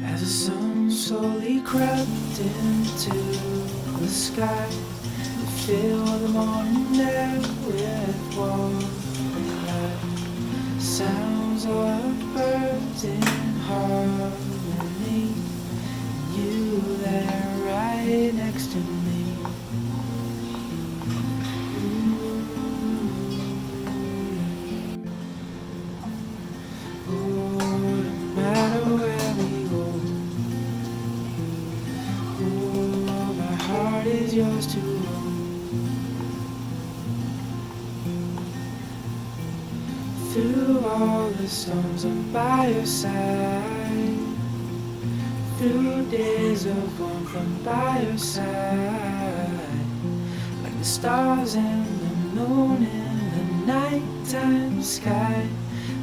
As the sun slowly crept into the sky, we fill the morning air with warm light. Sounds of birds in harmony, and you there right next to me. Oh, no matter where we go, oh, my heart is yours to own. Through all the storms, I'm by your side. Through days of warmth, I'm by your side. Like the stars and the moon in the nighttime sky,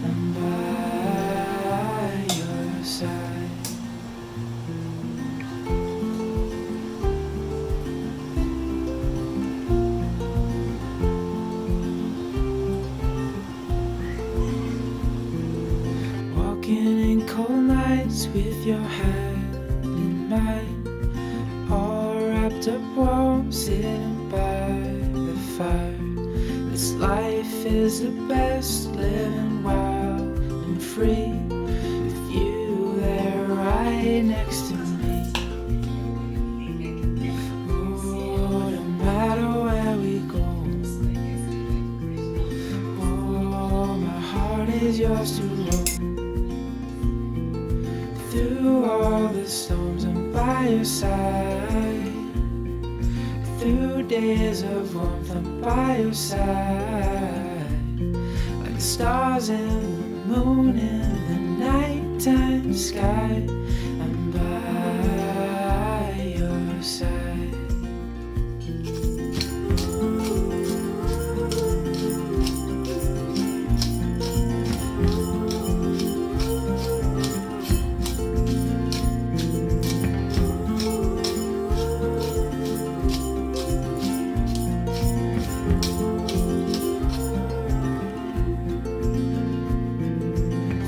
I'm by your side. Walking in cold nights with your hand in mine, all wrapped up warm, sitting by the fire. This life is the best, living wild and free, with you there right next to me. Oh, no matter where we go, oh, my heart is yours to own. Through all the storms, I'm by your side. Through days of warmth, I'm by your side. Like the stars and the moon in the nighttime sky, I'm by your side.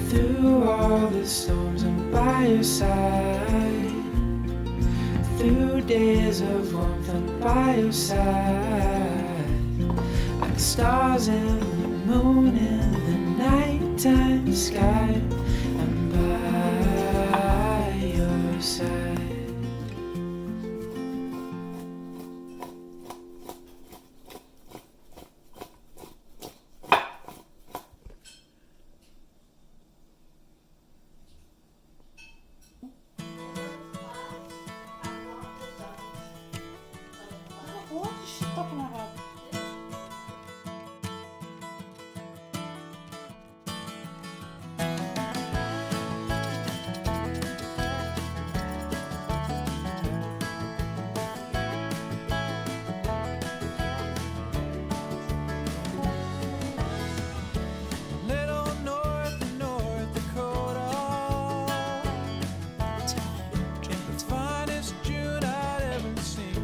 Through all the storms, I'm by your side. Through days of warmth, I'm by your side. Like the stars and the moon in the nighttime sky, I'm by your side. What is she talking about? Little North Dakota, the finest June I'd ever seen.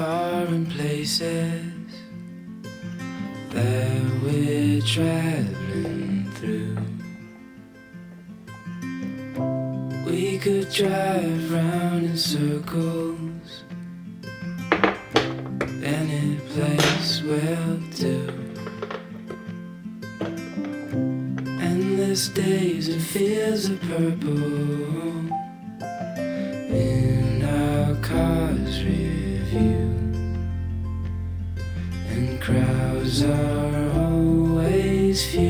foreign places that we're traveling through. We could drive round in circles, any place will do. Endless days and fields of purple in our car's review, and crowds are always few.